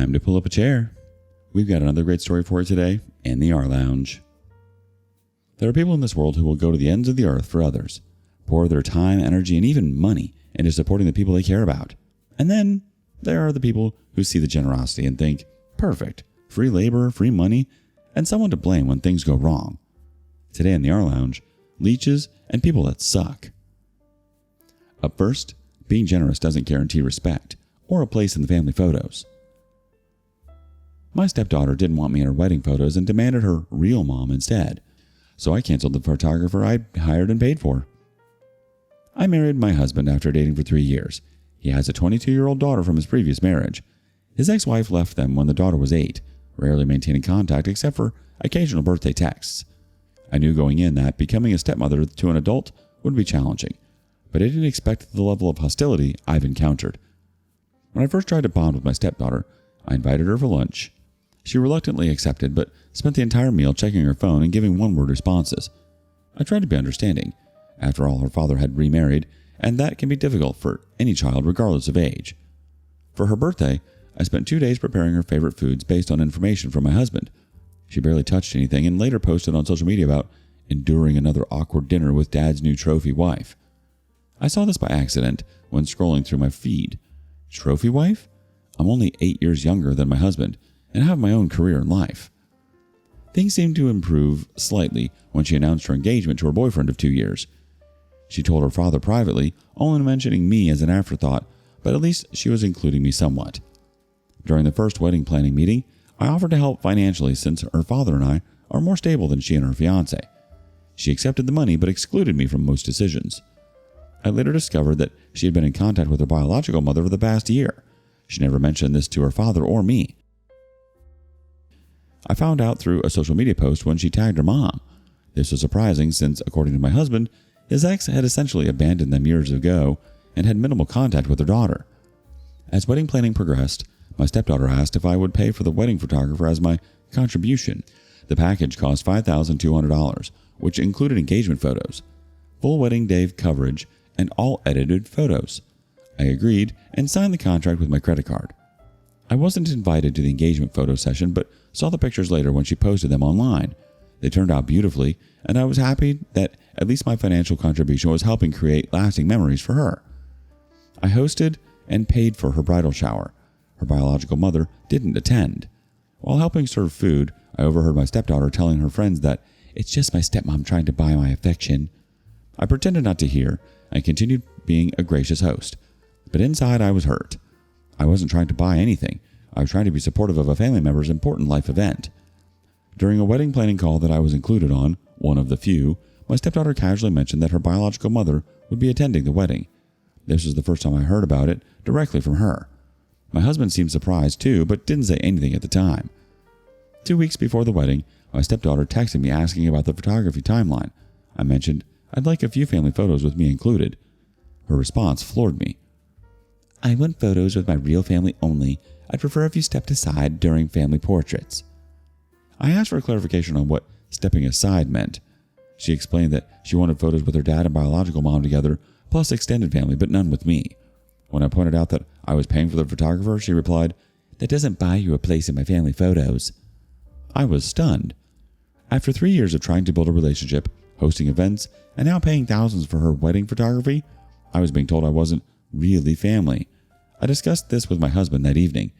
Time to pull up a chair. We've got another great story for you today in the rLounge. There are people in this world who will go to the ends of the earth for others, pour their time, energy, and even money into supporting the people they care about. And then there are the people who see the generosity and think, perfect, free labor, free money, and someone to blame when things go wrong. Today in the rLounge, leeches and people that suck. Up first, being generous doesn't guarantee respect or a place in the family photos. My stepdaughter didn't want me in her wedding photos and demanded her real mom instead, so I canceled the photographer I hired and paid for. I married my husband after dating for 3 years. He has a 22-year-old daughter from his previous marriage. His ex-wife left them when the daughter was 8, rarely maintaining contact except for occasional birthday texts. I knew going in that becoming a stepmother to an adult would be challenging, but I didn't expect the level of hostility I've encountered. When I first tried to bond with my stepdaughter, I invited her for lunch. She reluctantly accepted, but spent the entire meal checking her phone and giving one-word responses. I tried to be understanding. After all, her father had remarried, and that can be difficult for any child regardless of age. For her birthday, I spent 2 days preparing her favorite foods based on information from my husband. She barely touched anything and later posted on social media about enduring another awkward dinner with Dad's new trophy wife. I saw this by accident when scrolling through my feed. Trophy wife? I'm only 8 years younger than my husband and have my own career in life. Things seemed to improve slightly when she announced her engagement to her boyfriend of 2 years. She told her father privately, only mentioning me as an afterthought, but at least she was including me somewhat. During the first wedding planning meeting, I offered to help financially since her father and I are more stable than she and her fiancé. She accepted the money but excluded me from most decisions. I later discovered that she had been in contact with her biological mother for the past year. She never mentioned this to her father or me. I found out through a social media post when she tagged her mom. This was surprising since, according to my husband, his ex had essentially abandoned them years ago and had minimal contact with their daughter. As wedding planning progressed, my stepdaughter asked if I would pay for the wedding photographer as my contribution. The package cost $5,200, which included engagement photos, full wedding day coverage, and all edited photos. I agreed and signed the contract with my credit card. I wasn't invited to the engagement photo session, but saw the pictures later when she posted them online. They turned out beautifully, and I was happy that at least my financial contribution was helping create lasting memories for her. I hosted and paid for her bridal shower. Her biological mother didn't attend. While helping serve food, I overheard my stepdaughter telling her friends that it's just my stepmom trying to buy my affection. I pretended not to hear and continued being a gracious host, but inside I was hurt. I wasn't trying to buy anything. I was trying to be supportive of a family member's important life event. During a wedding planning call that I was included on, one of the few, my stepdaughter casually mentioned that her biological mother would be attending the wedding. This was the first time I heard about it directly from her. My husband seemed surprised too, but didn't say anything at the time. 2 weeks before the wedding, my stepdaughter texted me asking about the photography timeline. I mentioned I'd like a few family photos with me included. Her response floored me. I want photos with my real family only. I'd prefer if you stepped aside during family portraits. I asked for clarification on what stepping aside meant. She explained that she wanted photos with her dad and biological mom together, plus extended family, but none with me. When I pointed out that I was paying for the photographer, she replied, "That doesn't buy you a place in my family photos." I was stunned. After 3 years of trying to build a relationship, hosting events, and now paying thousands for her wedding photography, I was being told I wasn't really family. I discussed this with my husband that evening.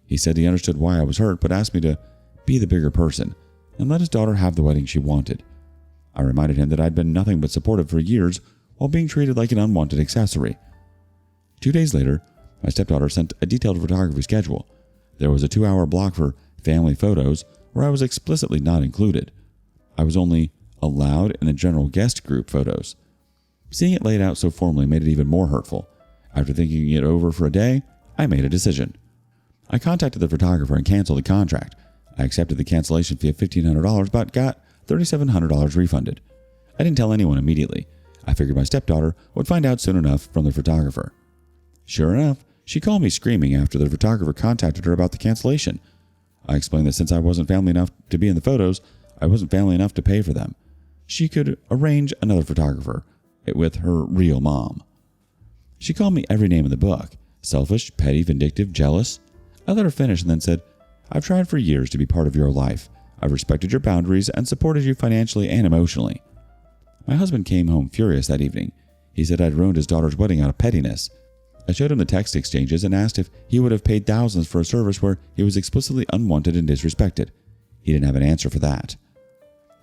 He said he understood why I was hurt, but asked me to be the bigger person and let his daughter have the wedding she wanted. I reminded him that I'd been nothing but supportive for years while being treated like an unwanted accessory. 2 days later, my stepdaughter sent a detailed photography schedule. There was a 2-hour block for family photos where I was explicitly not included. I was only allowed in the general guest group photos. Seeing it laid out so formally made it even more hurtful. After thinking it over for a day, I made a decision. I contacted the photographer and canceled the contract. I accepted the cancellation fee of $1,500 but got $3,700 refunded. I didn't tell anyone immediately. I figured my stepdaughter would find out soon enough from the photographer. Sure enough, she called me screaming after the photographer contacted her about the cancellation. I explained that since I wasn't family enough to be in the photos, I wasn't family enough to pay for them. She could arrange another photographer with her real mom. She called me every name in the book, Selfish, petty, vindictive, jealous? I let her finish and then said, I've tried for years to be part of your life. I've respected your boundaries and supported you financially and emotionally. My husband came home furious that evening. He said I'd ruined his daughter's wedding out of pettiness. I showed him the text exchanges and asked if he would have paid thousands for a service where he was explicitly unwanted and disrespected. He didn't have an answer for that.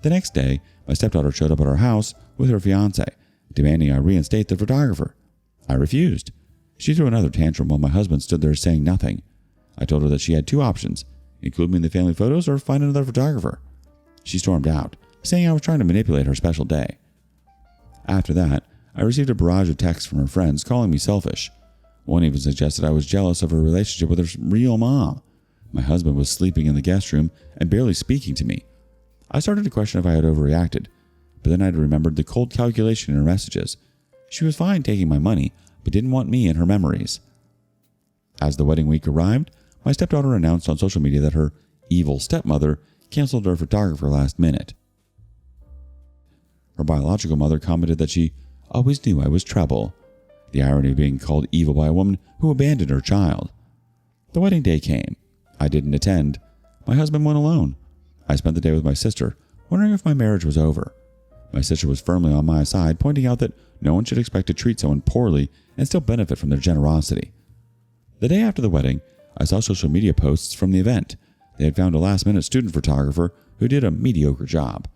The next day, my stepdaughter showed up at our house with her fiancé, demanding I reinstate the photographer. I refused. She threw another tantrum while my husband stood there saying nothing. I told her that she had two options, include me in the family photos or find another photographer. She stormed out, saying I was trying to manipulate her special day. After that, I received a barrage of texts from her friends calling me selfish. One even suggested I was jealous of her relationship with her real mom. My husband was sleeping in the guest room and barely speaking to me. I started to question if I had overreacted, but then I remembered the cold calculation in her messages. She was fine taking my money, but didn't want me in her memories. As the wedding week arrived, my stepdaughter announced on social media that her evil stepmother canceled her photographer last minute. Her biological mother commented that she always knew I was trouble. The irony of being called evil by a woman who abandoned her child. The wedding day came. I didn't attend. My husband went alone. I spent the day with my sister, wondering if my marriage was over. My sister was firmly on my side, pointing out that no one should expect to treat someone poorly and still benefit from their generosity. The day after the wedding, I saw social media posts from the event. They had found a last-minute student photographer who did a mediocre job.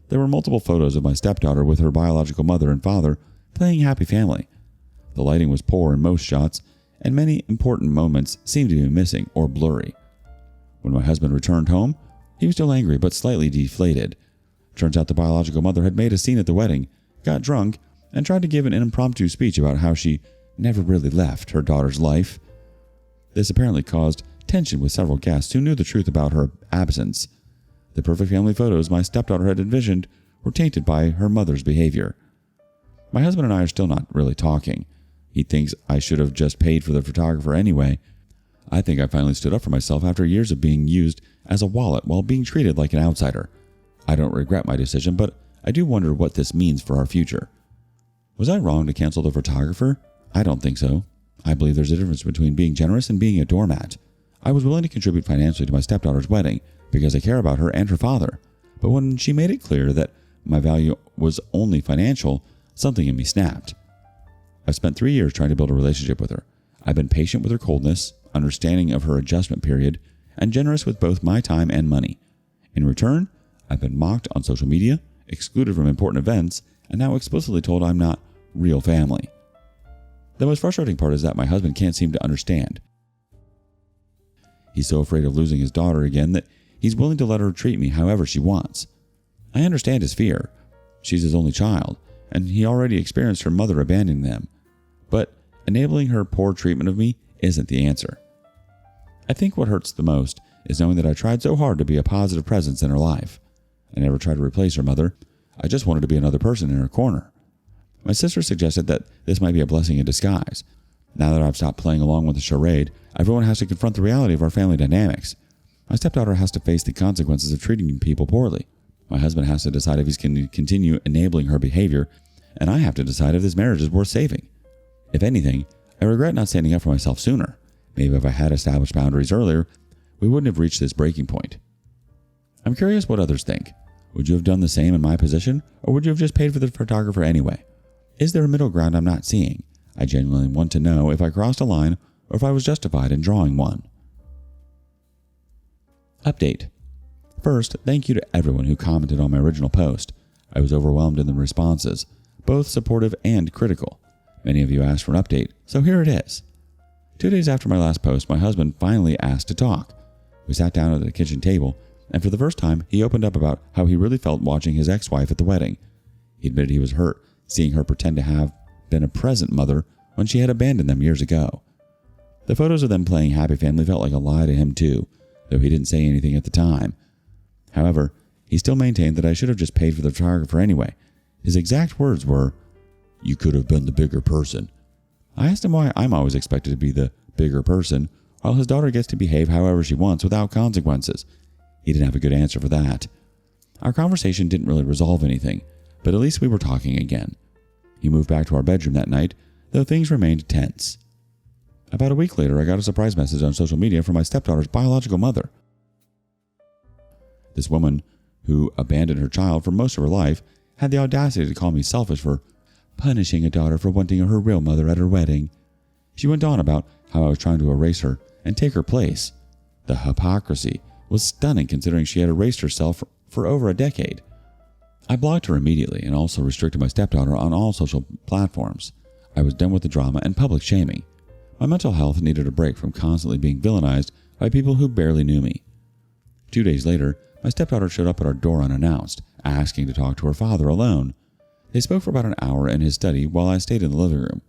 There were multiple photos of my stepdaughter with her biological mother and father playing happy family. The lighting was poor in most shots, and many important moments seemed to be missing or blurry. When my husband returned home, he was still angry but slightly deflated. Turns out the biological mother had made a scene at the wedding, got drunk, and tried to give an impromptu speech about how she never really left her daughter's life. This apparently caused tension with several guests who knew the truth about her absence. The perfect family photos my stepdaughter had envisioned were tainted by her mother's behavior. My husband and I are still not really talking. He thinks I should have just paid for the photographer anyway. I think I finally stood up for myself after years of being used as a wallet while being treated like an outsider. I don't regret my decision, but I do wonder what this means for our future. Was I wrong to cancel the photographer? I don't think so. I believe there's a difference between being generous and being a doormat. I was willing to contribute financially to my stepdaughter's wedding because I care about her and her father. But when she made it clear that my value was only financial, something in me snapped. I've spent 3 years trying to build a relationship with her. I've been patient with her coldness, understanding of her adjustment period, and generous with both my time and money. In return, I've been mocked on social media, excluded from important events, and now explicitly told I'm not real family. The most frustrating part is that my husband can't seem to understand. He's so afraid of losing his daughter again that he's willing to let her treat me however she wants. I understand his fear. She's his only child, and he already experienced her mother abandoning them. But enabling her poor treatment of me isn't the answer. I think what hurts the most is knowing that I tried so hard to be a positive presence in her life. I never tried to replace her mother. I just wanted to be another person in her corner. My sister suggested that this might be a blessing in disguise. Now that I've stopped playing along with the charade, everyone has to confront the reality of our family dynamics. My stepdaughter has to face the consequences of treating people poorly. My husband has to decide if he's going to continue enabling her behavior, and I have to decide if this marriage is worth saving. If anything, I regret not standing up for myself sooner. Maybe if I had established boundaries earlier, we wouldn't have reached this breaking point. I'm curious what others think. Would you have done the same in my position, or would you have just paid for the photographer anyway? Is there a middle ground I'm not seeing? I genuinely want to know if I crossed a line or if I was justified in drawing one. Update. First, thank you to everyone who commented on my original post. I was overwhelmed in the responses, both supportive and critical. Many of you asked for an update, so here it is. 2 days after my last post, my husband finally asked to talk. We sat down at the kitchen table, and for the first time, he opened up about how he really felt watching his ex-wife at the wedding. He admitted he was hurt, seeing her pretend to have been a present mother when she had abandoned them years ago. The photos of them playing happy family felt like a lie to him too, though he didn't say anything at the time. However, he still maintained that I should have just paid for the photographer anyway. His exact words were, "You could have been the bigger person." I asked him why I'm always expected to be the bigger person, while his daughter gets to behave however she wants without consequences. He didn't have a good answer for that. Our conversation didn't really resolve anything, but at least we were talking again. He moved back to our bedroom that night, though things remained tense. About a week later, I got a surprise message on social media from my stepdaughter's biological mother. This woman, who abandoned her child for most of her life, had the audacity to call me selfish for punishing a daughter for wanting her real mother at her wedding. She went on about how I was trying to erase her and take her place. The hypocrisy was stunning considering she had erased herself for over a decade. I blocked her immediately and also restricted my stepdaughter on all social platforms. I was done with the drama and public shaming. My mental health needed a break from constantly being villainized by people who barely knew me. 2 days later, my stepdaughter showed up at our door unannounced, asking to talk to her father alone. They spoke for about an hour in his study while I stayed in the living room.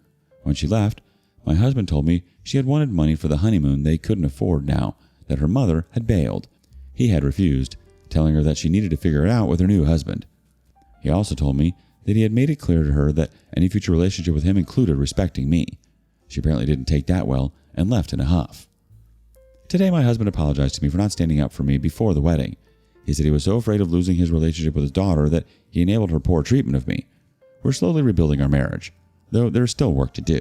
When she left, my husband told me she had wanted money for the honeymoon they couldn't afford now that her mother had bailed. He had refused, telling her that she needed to figure it out with her new husband. He also told me that he had made it clear to her that any future relationship with him included respecting me. She apparently didn't take that well and left in a huff. Today, my husband apologized to me for not standing up for me before the wedding. He said he was so afraid of losing his relationship with his daughter that he enabled her poor treatment of me. We're slowly rebuilding our marriage, though there's still work to do.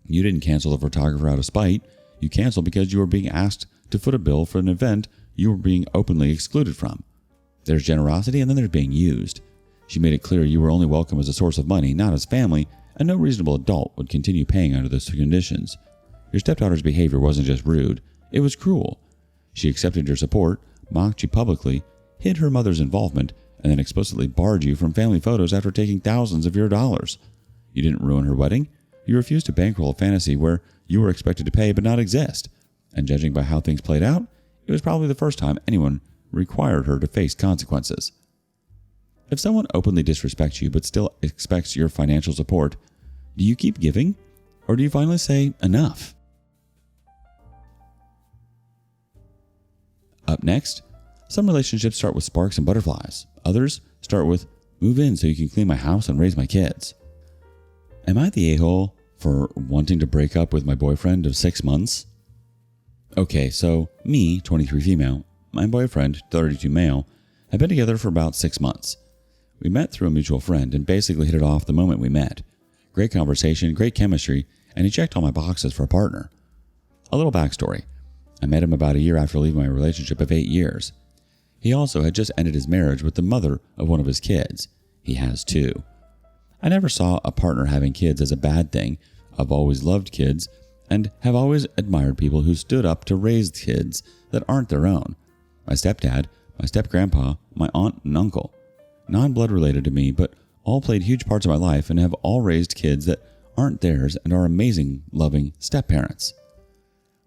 You didn't cancel the photographer out of spite. You canceled because you were being asked to foot a bill for an event you were being openly excluded from. There's generosity and then there's being used. She made it clear you were only welcome as a source of money, not as family, and no reasonable adult would continue paying under those conditions. Your stepdaughter's behavior wasn't just rude, it was cruel. She accepted your support, mocked you publicly, hid her mother's involvement, and then explicitly barred you from family photos after taking thousands of your dollars. You didn't ruin her wedding. You refused to bankroll a fantasy where you were expected to pay but not exist. And judging by how things played out, it was probably the first time anyone required her to face consequences. If someone openly disrespects you but still expects your financial support, do you keep giving? Or do you finally say, enough? Up next, some relationships start with sparks and butterflies. Others start with, move in so you can clean my house and raise my kids. Am I the a-hole for wanting to break up with my boyfriend of 6 months? Okay, so me, 23 female, my boyfriend, 32 male, have been together for about 6 months. We met through a mutual friend and basically hit it off the moment we met. Great conversation, great chemistry, and he checked all my boxes for a partner. A little backstory. I met him about a year after leaving my relationship of 8 years. He also had just ended his marriage with the mother of one of his kids. He has 2. I never saw a partner having kids as a bad thing. I've always loved kids and have always admired people who stood up to raise kids that aren't their own. My stepdad, my step-grandpa, my aunt and uncle. Non-blood related to me, but all played huge parts of my life and have all raised kids that aren't theirs and are amazing, loving step-parents.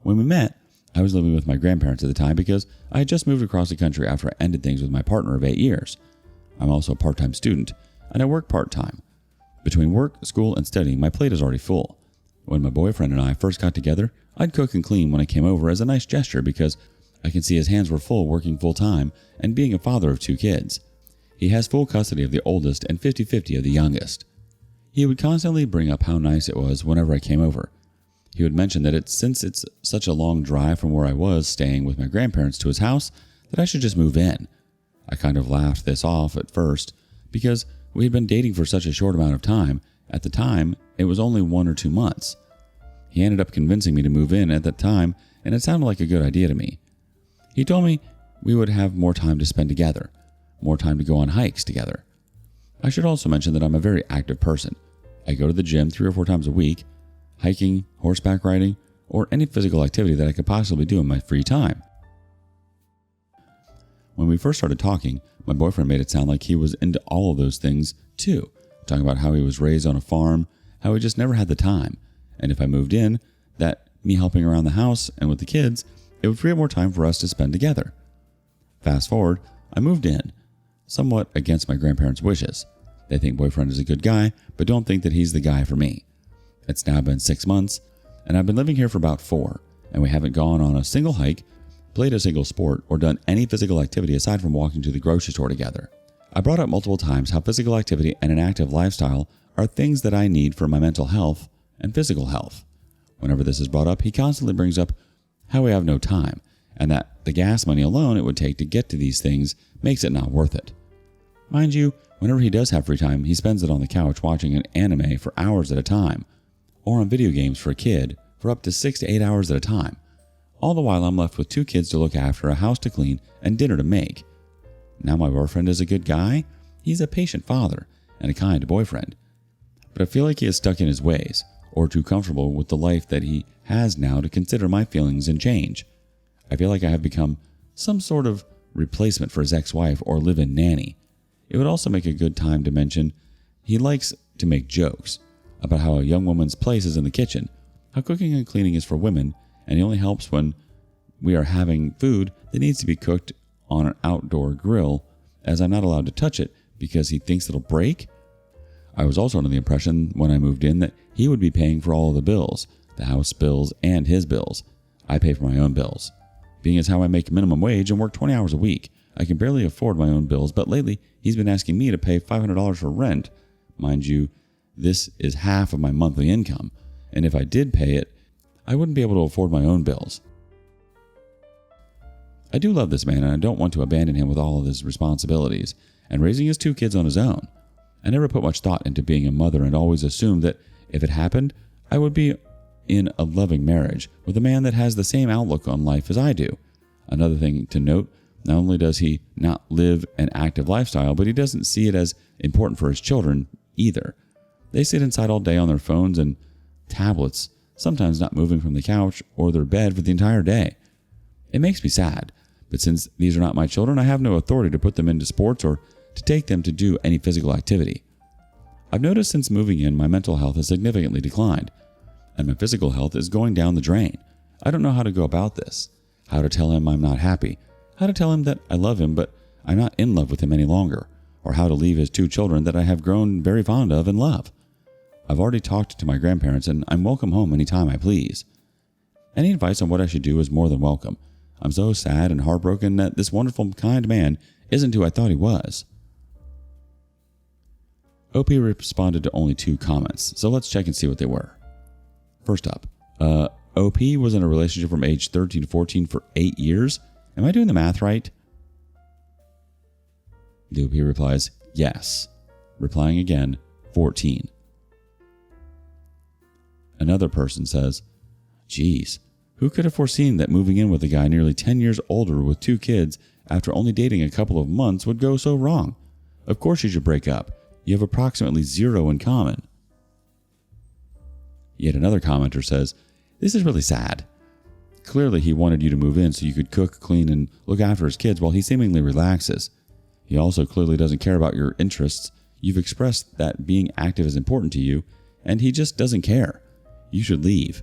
When we met, I was living with my grandparents at the time because I had just moved across the country after I ended things with my partner of 8 years. I'm also a part-time student, and I work part-time. Between work, school, and studying, my plate is already full. When my boyfriend and I first got together, I'd cook and clean when I came over as a nice gesture because I can see his hands were full working full-time and being a father of 2 kids. He has full custody of the oldest and 50-50 of the youngest. He would constantly bring up how nice it was whenever I came over. He would mention that since it's such a long drive from where I was staying with my grandparents to his house, that I should just move in. I kind of laughed this off at first because we had been dating for such a short amount of time. At the time, it was only 1 or 2 months. He ended up convincing me to move in at that time, and it sounded like a good idea to me. He told me we would have more time to spend together, more time to go on hikes together. I should also mention that I'm a very active person. I go to the gym 3 or 4 times a week, hiking, horseback riding, or any physical activity that I could possibly do in my free time. When we first started talking, my boyfriend made it sound like he was into all of those things too, talking about how he was raised on a farm, how he just never had the time, and if I moved in, that me helping around the house and with the kids, it would free up more time for us to spend together. Fast forward, I moved in, somewhat against my grandparents' wishes. They think boyfriend is a good guy, but don't think that he's the guy for me. It's now been 6 months, and I've been living here for about 4, and we haven't gone on a single hike, played a single sport, or done any physical activity aside from walking to the grocery store together. I brought up multiple times how physical activity and an active lifestyle are things that I need for my mental health and physical health. Whenever this is brought up, he constantly brings up how we have no time, and that the gas money alone it would take to get to these things makes it not worth it. Mind you, whenever he does have free time, he spends it on the couch watching an anime for hours at a time, or on video games for a kid for up to 6 to 8 hours at a time. All the while I'm left with 2 kids to look after, a house to clean, and dinner to make. Now my boyfriend is a good guy. He's a patient father and a kind boyfriend. But I feel like he is stuck in his ways, or too comfortable with the life that he has now to consider my feelings and change. I feel like I have become some sort of replacement for his ex-wife or live-in nanny. It would also make a good time to mention he likes to make jokes about how a young woman's place is in the kitchen, how cooking and cleaning is for women, and he only helps when we are having food that needs to be cooked on an outdoor grill, as I'm not allowed to touch it because he thinks it'll break. I was also under the impression when I moved in that he would be paying for all of the bills, the house bills and his bills. I pay for my own bills. Being as how I make minimum wage and work 20 hours a week, I can barely afford my own bills, but lately he's been asking me to pay $500 for rent. Mind you, this is half of my monthly income, and if I did pay it, I wouldn't be able to afford my own bills. I do love this man, and I don't want to abandon him with all of his responsibilities and raising his 2 kids on his own. I never put much thought into being a mother and always assumed that if it happened, I would be in a loving marriage with a man that has the same outlook on life as I do. Another thing to note, not only does he not live an active lifestyle, but he doesn't see it as important for his children either. They sit inside all day on their phones and tablets, sometimes not moving from the couch or their bed for the entire day. It makes me sad, but since these are not my children, I have no authority to put them into sports or to take them to do any physical activity. I've noticed since moving in, my mental health has significantly declined, and my physical health is going down the drain. I don't know how to go about this, how to tell him I'm not happy, how to tell him that I love him but I'm not in love with him any longer, or how to leave his 2 children that I have grown very fond of and love. I've already talked to my grandparents and I'm welcome home anytime I please. Any advice on what I should do is more than welcome. I'm so sad and heartbroken that this wonderful, kind man isn't who I thought he was. OP responded to only 2 comments, so let's check and see what they were. First up, OP was in a relationship from age 13 to 14 for 8 years. Am I doing the math right? The OP replies, yes. Replying again, 14. Another person says, geez, who could have foreseen that moving in with a guy nearly 10 years older with 2 kids after only dating a couple of months would go so wrong? Of course you should break up. You have approximately 0 in common. Yet another commenter says, this is really sad. Clearly he wanted you to move in so you could cook, clean, and look after his kids while he seemingly relaxes. He also clearly doesn't care about your interests. You've expressed that being active is important to you, and he just doesn't care. You should leave.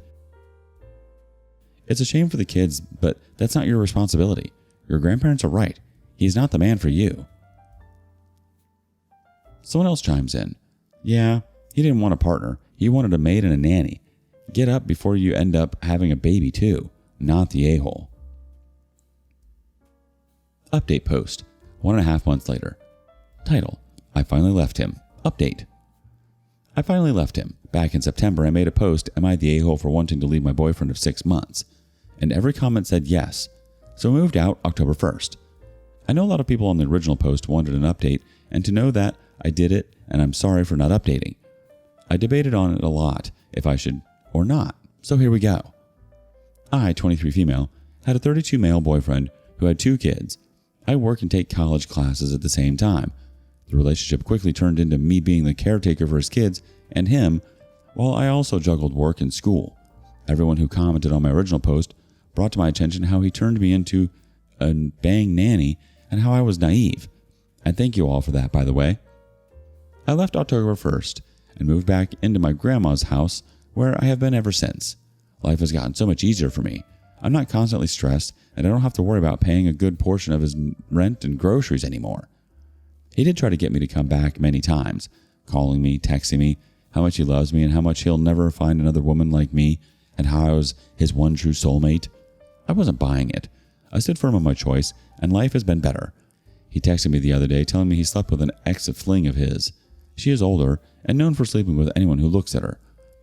It's a shame for the kids, but that's not your responsibility. Your grandparents are right. He's not the man for you. Someone else chimes in. Yeah, he didn't want a partner. He wanted a maid and a nanny. Get up before you end up having a baby too, not the a-hole. Update post, 1.5 months later. Title, I finally left him. Update. I finally left him. Back in September, I made a post, am I the a-hole for wanting to leave my boyfriend of 6 months? And every comment said yes. So I moved out October 1st. I know a lot of people on the original post wanted an update, and to know that, I did it, and I'm sorry for not updating. I debated on it a lot, if I should or not, so here we go. I, 23 female, had a 32 male boyfriend who had 2 kids. I work and take college classes at the same time. The relationship quickly turned into me being the caretaker for his kids and him, while I also juggled work and school. Everyone who commented on my original post brought to my attention how he turned me into a bang nanny and how I was naive. And thank you all for that, by the way. I left October 1st and moved back into my grandma's house where I have been ever since. Life has gotten so much easier for me. I'm not constantly stressed and I don't have to worry about paying a good portion of his rent and groceries anymore. He did try to get me to come back many times, calling me, texting me, how much he loves me and how much he'll never find another woman like me and how I was his one true soulmate. I wasn't buying it. I stood firm on my choice and life has been better. He texted me the other day telling me he slept with an ex-fling of his. She is older and known for sleeping with anyone who looks at her.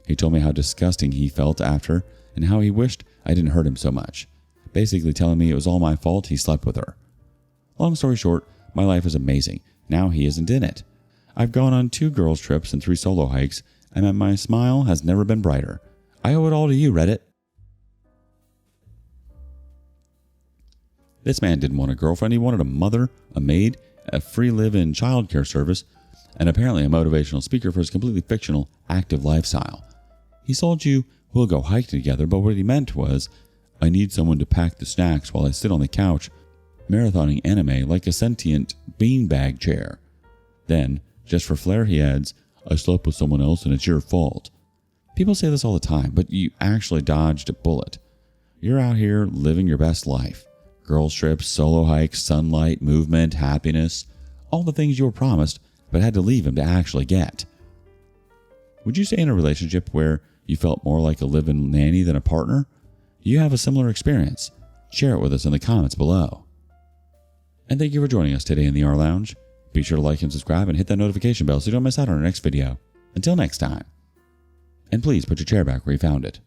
He told me how disgusting he felt after and how he wished I didn't hurt him so much, basically telling me it was all my fault he slept with her. Long story short, my life is amazing. Now he isn't in it. I've gone on 2 girls trips and 3 solo hikes, and my smile has never been brighter. I owe it all to you, Reddit. This man didn't want a girlfriend. He wanted a mother, a maid, a free live-in childcare service, and apparently a motivational speaker for his completely fictional, active lifestyle. He sold you, we'll go hiking together, but what he meant was, I need someone to pack the snacks while I sit on the couch, marathoning anime like a sentient beanbag chair. Then, just for flair, he adds, I slept with someone else and it's your fault. People say this all the time, but you actually dodged a bullet. You're out here living your best life. Girls trips, solo hikes, sunlight, movement, happiness, all the things you were promised but had to leave him to actually get. Would you stay in a relationship where you felt more like a live-in nanny than a partner? Do you have a similar experience? Share it with us in the comments below. And thank you for joining us today in the rLounge. Be sure to like and subscribe and hit that notification bell so you don't miss out on our next video. Until next time. And please put your chair back where you found it.